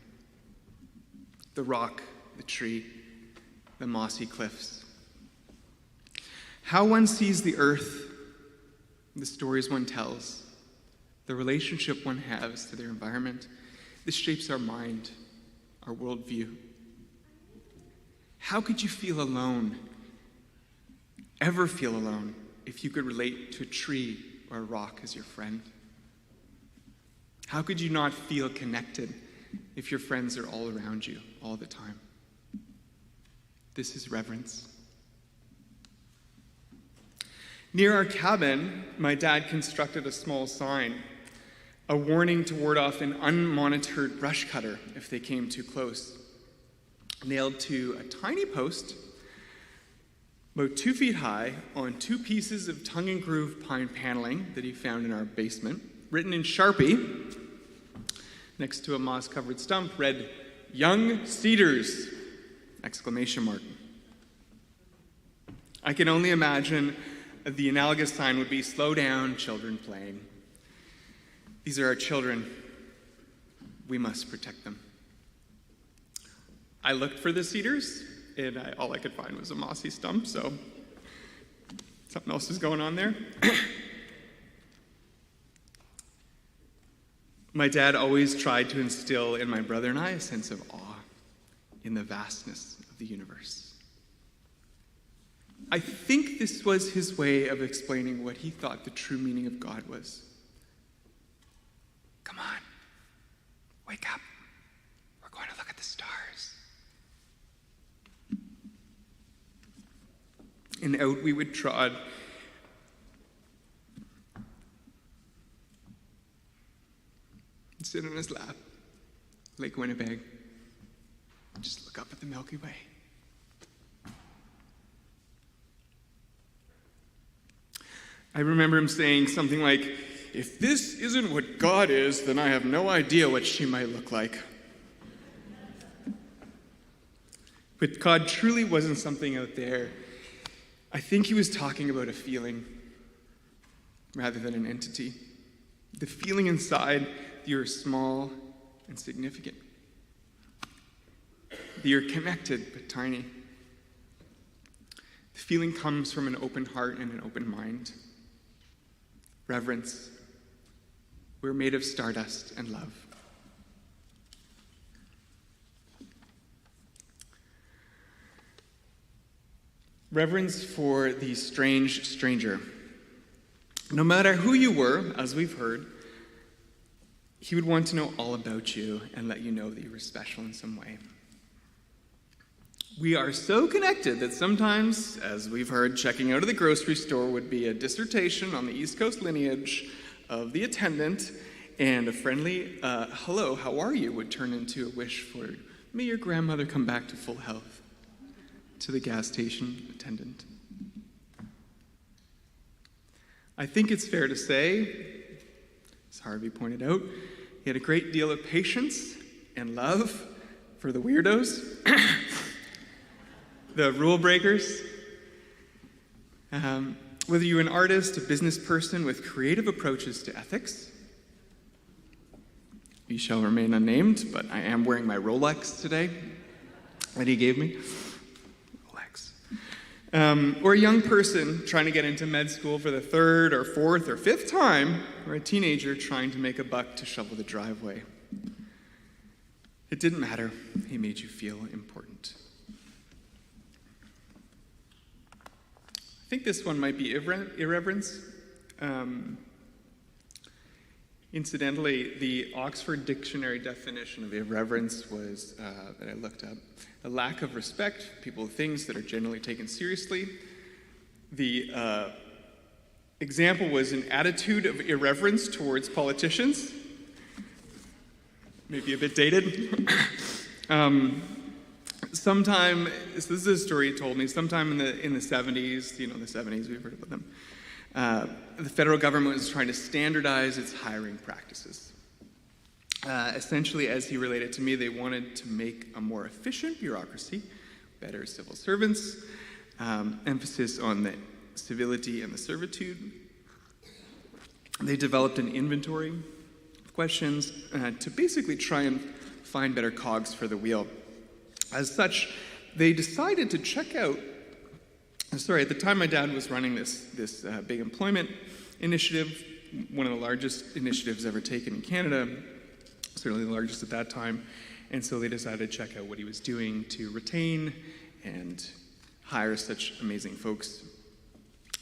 The rock, the tree, the mossy cliffs. How one sees the earth, the stories one tells, the relationship one has to their environment, this shapes our mind, our worldview. How could you feel alone, ever feel alone, if you could relate to a tree or a rock as your friend? How could you not feel connected if your friends are all around you all the time? This is reverence. Near our cabin, my dad constructed a small sign, a warning to ward off an unmonitored brush cutter if they came too close, nailed to a tiny post about 2 feet high on 2 pieces of tongue-and-groove pine paneling that he found in our basement, written in Sharpie, next to a moss-covered stump, read, "Young Cedars!" exclamation mark. I can only imagine the analogous sign would be, "Slow down, children playing. These are our children. We must protect them." I looked for the cedars, and all I could find was a mossy stump, so something else is going on there. My dad always tried to instill in my brother and I a sense of awe in the vastness of the universe. I think this was his way of explaining what he thought the true meaning of God was. Come on, wake up. We're going to look at the stars. And out we would trot. And sit on his lap, Lake Winnipeg. Just look up at the Milky Way. I remember him saying something like, "If this isn't what God is, then I have no idea what she might look like." But God truly wasn't something out there. I think he was talking about a feeling rather than an entity. The feeling inside that you're small and significant. That you're connected but tiny. The feeling comes from an open heart and an open mind. Reverence. We're made of stardust and love. Reverence for the strange stranger. No matter who you were, as we've heard, he would want to know all about you and let you know that you were special in some way. We are so connected that sometimes, as we've heard, checking out of the grocery store would be a dissertation on the East Coast lineage of the attendant, and a friendly, hello, how are you, would turn into a wish for, may your grandmother come back to full health, to the gas station attendant. I think it's fair to say, as Harvey pointed out, he had a great deal of patience and love for the weirdos, the rule breakers. Whether you're an artist, a business person with creative approaches to ethics, you shall remain unnamed, but I am wearing my Rolex today that he gave me. Or a young person trying to get into med school for the third or fourth or fifth time, or a teenager trying to make a buck to shovel the driveway. It didn't matter. He made you feel important. I think this one might be irreverence. Incidentally, the Oxford Dictionary definition of irreverence was, that I looked up, a lack of respect for people and things that are generally taken seriously. The example was an attitude of irreverence towards politicians. Maybe a bit dated. Sometime, this is a story he told me, sometime in the 70s, the 70s, we've heard about them, the federal government was trying to standardize its hiring practices. Essentially, as he related to me, they wanted to make a more efficient bureaucracy, better civil servants, emphasis on the civility and the servitude. They developed an inventory of questions to basically try and find better cogs for the wheel. As such, they decided to check out, at the time my dad was running this big employment initiative, one of the largest initiatives ever taken in Canada, certainly the largest at that time, and so they decided to check out what he was doing to retain and hire such amazing folks.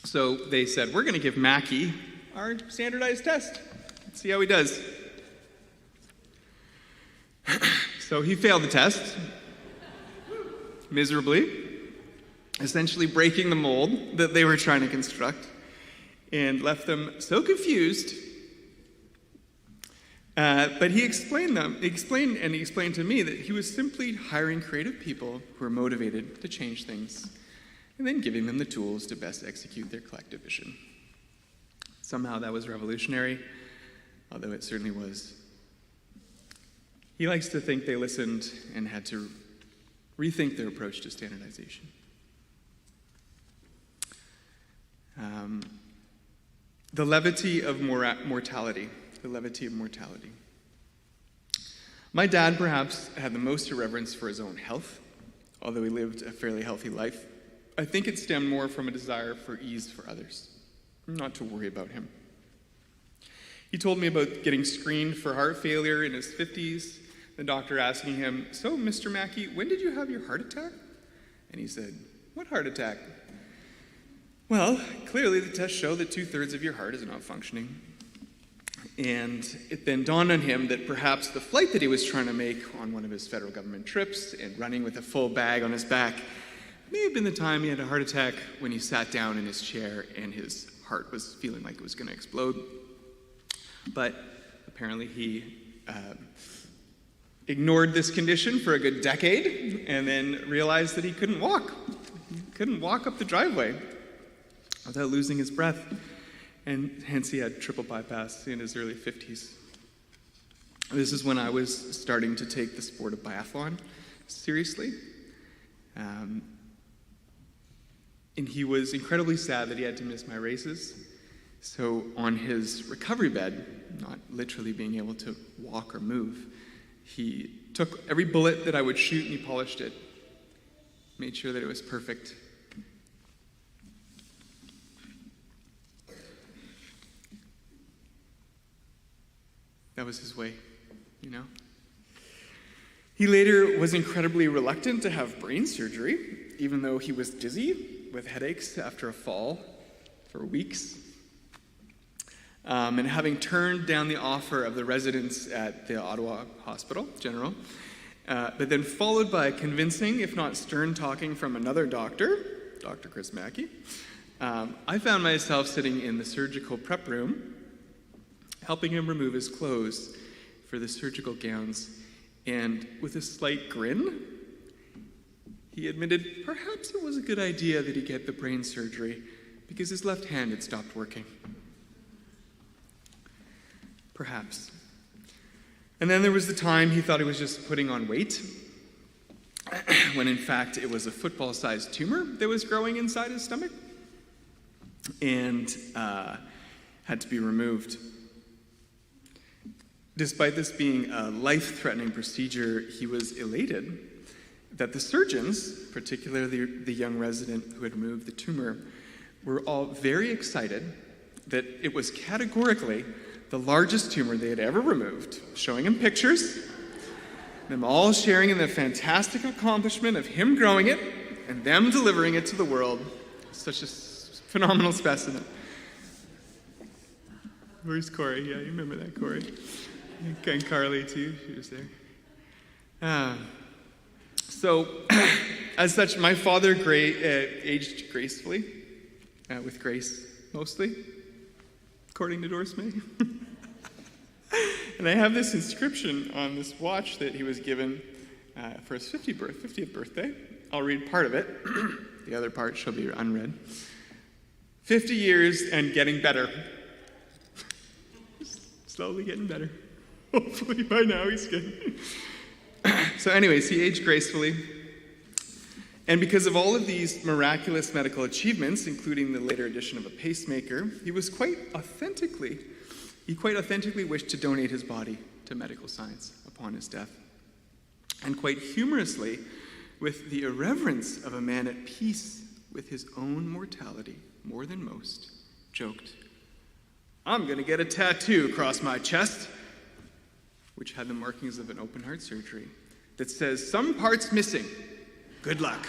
So they said, we're going to give Mackie our standardized test. Let's see how he does. So he failed the test miserably, essentially breaking the mold that they were trying to construct, and left them so confused. But he explained to me that he was simply hiring creative people who were motivated to change things, and then giving them the tools to best execute their collective vision. Somehow that was revolutionary, although it certainly was. He likes to think they listened and had to rethink their approach to standardization. The levity of mortality. The levity of mortality. My dad perhaps had the most irreverence for his own health, although he lived a fairly healthy life. I think it stemmed more from a desire for ease for others, not to worry about him. He told me about getting screened for heart failure in his 50s, the doctor asking him, so, Mr. Mackie, when did you have your heart attack? And he said, what heart attack? Well, clearly the tests show that 2/3 of your heart is not functioning. And it then dawned on him that perhaps the flight that he was trying to make on one of his federal government trips and running with a full bag on his back may have been the time he had a heart attack when he sat down in his chair and his heart was feeling like it was going to explode. But apparently he ignored this condition for a good decade and then realized that he couldn't walk. He couldn't walk up the driveway without losing his breath. And hence he had triple bypass in his early 50s. This is when I was starting to take the sport of biathlon seriously. And he was incredibly sad that he had to miss my races. So on his recovery bed, not literally being able to walk or move, he took every bullet that I would shoot and he polished it, made sure that it was perfect. That was his way, you know? He later was incredibly reluctant to have brain surgery, even though he was dizzy with headaches after a fall for weeks. And having turned down the offer of the residents at the Ottawa Hospital General, but then followed by convincing, if not stern talking from another doctor, Dr. Chris Mackie, I found myself sitting in the surgical prep room, helping him remove his clothes for the surgical gowns, and with a slight grin, he admitted perhaps it was a good idea that he get the brain surgery because his left hand had stopped working. Perhaps. And then there was the time he thought he was just putting on weight, when in fact it was a football-sized tumor that was growing inside his stomach and had to be removed. Despite this being a life-threatening procedure, he was elated that the surgeons, particularly the young resident who had removed the tumor, were all very excited that it was categorically the largest tumor they had ever removed, showing him pictures, them all sharing in the fantastic accomplishment of him growing it and them delivering it to the world. Such a phenomenal specimen. Where's Corey? Yeah, you remember that, Corey. And Carly, too. She was there. So, as such, my father aged gracefully, with grace, mostly, according to Doris May. And I have this inscription on this watch that he was given for his 50th birthday. I'll read part of it. The other part shall be unread. 50 years and getting better. Slowly getting better. Hopefully by now he's good. So anyways, he aged gracefully. And because of all of these miraculous medical achievements, including the later addition of a pacemaker, he quite authentically wished to donate his body to medical science upon his death. And quite humorously, with the irreverence of a man at peace with his own mortality more than most, joked, "I'm going to get a tattoo across my chest," which had the markings of an open heart surgery, that says, "Some parts missing. Good luck."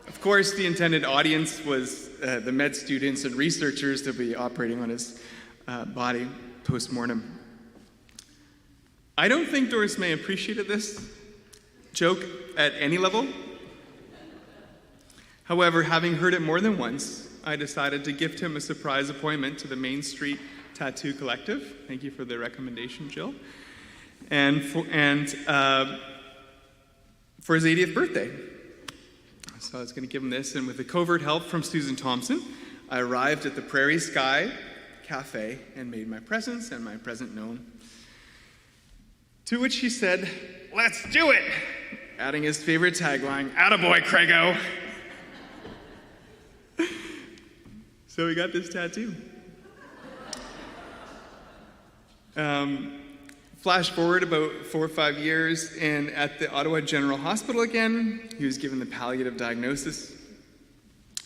Of course, the intended audience was the med students and researchers that would be operating on his body post-mortem. I don't think Doris May appreciated this joke at any level. However, having heard it more than once, I decided to gift him a surprise appointment to the Main Street Tattoo Collective. Thank you for the recommendation, Jill. And for his 80th birthday. So I was going to give him this, and with the covert help from Susan Thompson, I arrived at the Prairie Sky Cafe and made my presence and my present known. To which he said, "Let's do it!" adding his favorite tagline, "Attaboy, Craigo!" So we got this tattoo. Flash forward about 4 or 5 years, and at the Ottawa General Hospital again, he was given the palliative diagnosis.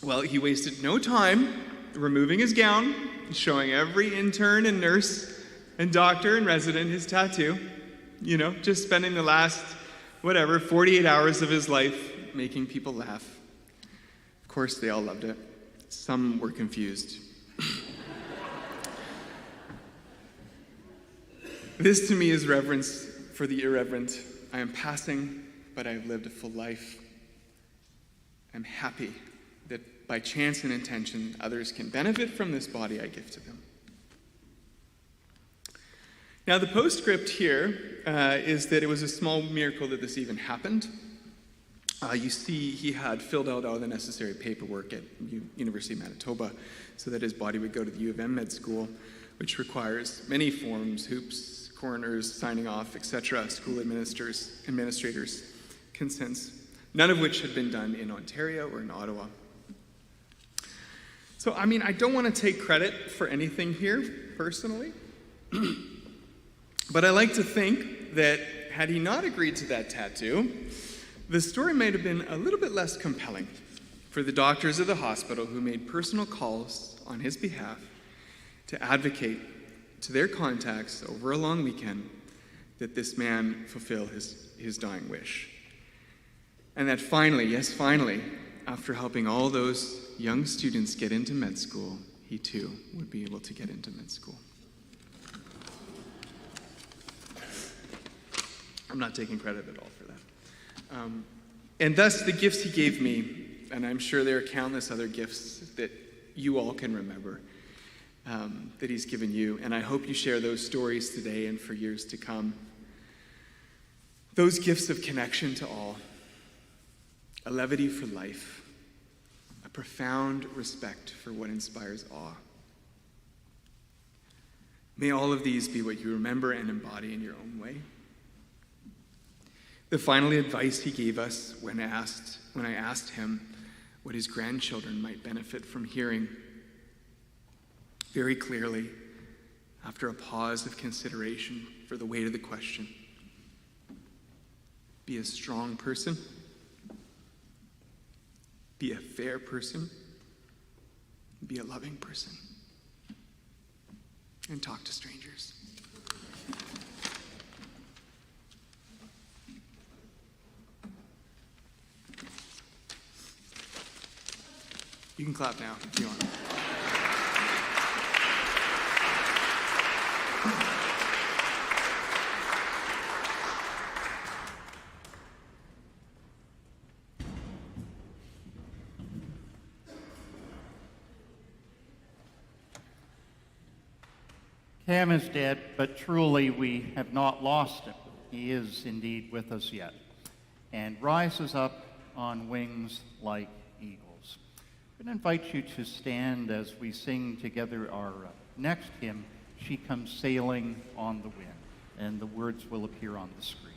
Well, he wasted no time removing his gown, showing every intern and nurse and doctor and resident his tattoo. You know, just spending the last, 48 hours of his life making people laugh. Of course, they all loved it. some were confused. This to me is reverence for the irreverent. I am passing, but I have lived a full life. I'm happy that by chance and intention, others can benefit from this body I give to them. Now, the postscript here is that it was a small miracle that this even happened. You see, he had filled out all the necessary paperwork at University of Manitoba so that his body would go to the U of M med school, which requires many forms, hoops, coroners, signing off, etc., school administrators' consents, none of which had been done in Ontario or in Ottawa. So, I mean, I don't want to take credit for anything here, personally, but I like to think that had he not agreed to that tattoo, the story might have been a little bit less compelling for the doctors of the hospital who made personal calls on his behalf to advocate to their contacts over a long weekend that this man fulfill his dying wish. And that finally, yes, finally, after helping all those young students get into med school, he too would be able to get into med school. I'm not taking credit at all for that. And thus, the gifts he gave me, and I'm sure there are countless other gifts that you all can remember, that he's given you, and I hope you share those stories today and for years to come. Those gifts of connection to all, a levity for life, a profound respect for what inspires awe. May all of these be what you remember and embody in your own way. The final advice he gave us when I asked him what his grandchildren might benefit from hearing, very clearly, after a pause of consideration for the weight of the question, be a strong person, be a fair person, be a loving person, and talk to strangers. You can clap now if you want. Cam is dead, but truly we have not lost him. He is indeed with us yet, and rises up on wings like eagles. I'm going to invite you to stand as we sing together our next hymn, She Comes Sailing on the Wind, and the words will appear on the screen.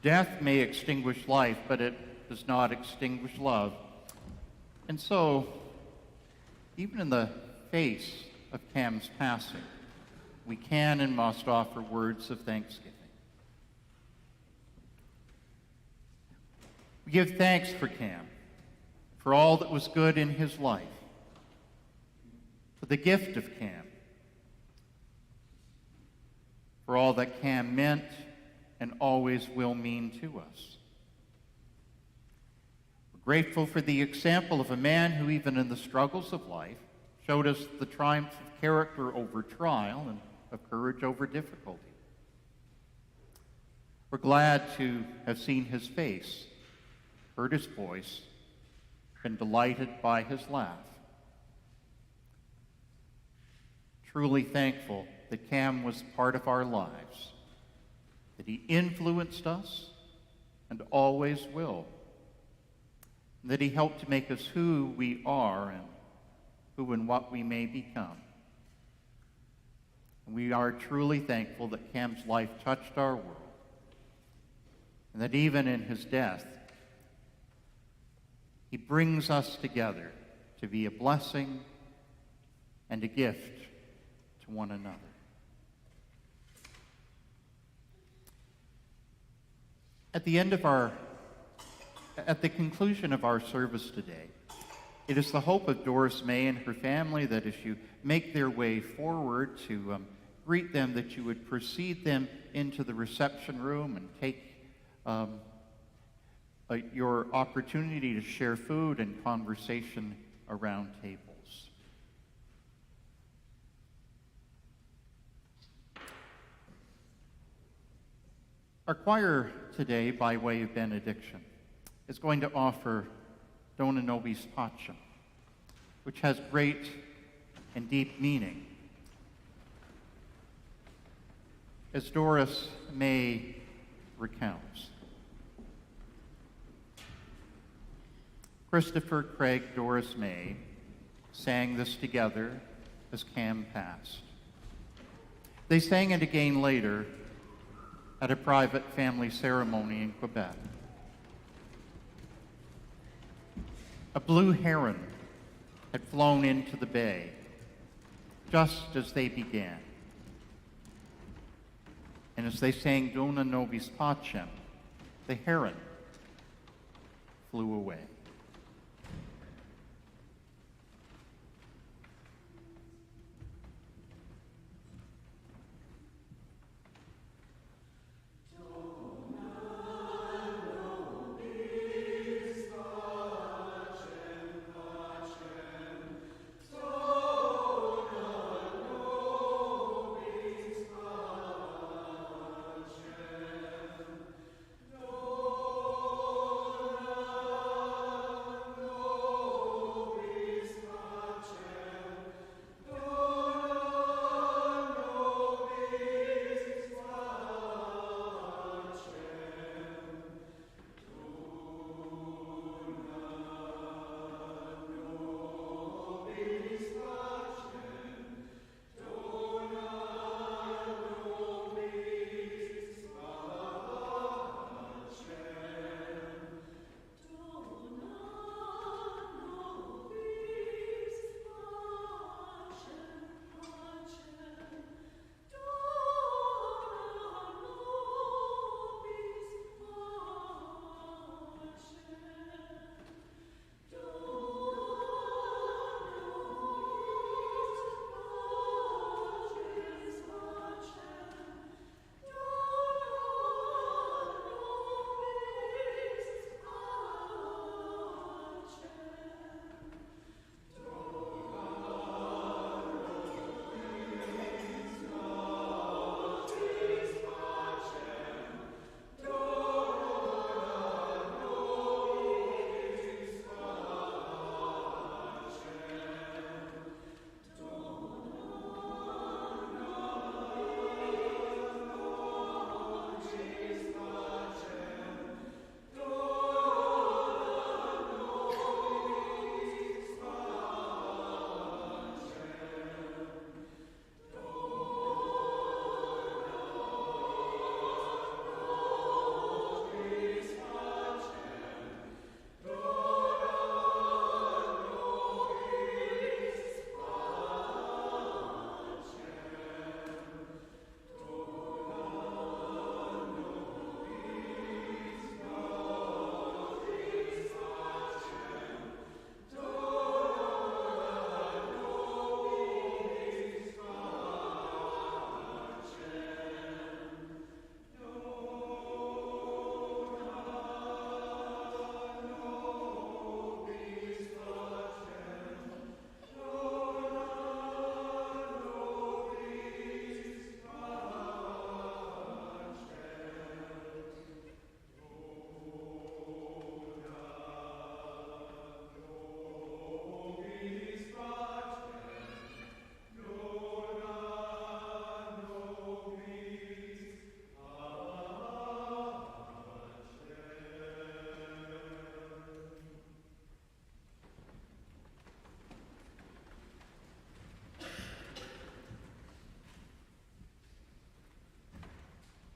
Death may extinguish life, but it does not extinguish love. And so, even in the face of Cam's passing, we can and must offer words of thanksgiving. We give thanks for Cam, for all that was good in his life, for the gift of Cam, for all that Cam meant and always will mean to us. We're grateful for the example of a man who, even in the struggles of life, showed us the triumph of character over trial and of courage over difficulty. We're glad to have seen his face, heard his voice, been delighted by his laugh. Truly thankful that Cam was part of our lives, that he influenced us and always will, and that he helped to make us who we are and who and what we may become. And we are truly thankful that Cam's life touched our world, and that even in his death, he brings us together to be a blessing and a gift to one another. At the conclusion of our service today, it is the hope of Doris May and her family that as you make their way forward to greet them, that you would precede them into the reception room and take your opportunity to share food and conversation around tables. Our choir today, by way of benediction, is going to offer Dona Nobis Pacem, which has great and deep meaning. As Doris May recounts, Christopher, Craig, Doris May sang this together as Cam passed. They sang it again later at a private family ceremony in Quebec. A blue heron had flown into the bay just as they began. And as they sang Dona Nobis Pacem, the heron flew away.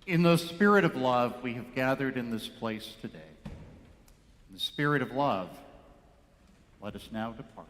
In the spirit of love, we have gathered in this place today. In the spirit of love, let us now depart.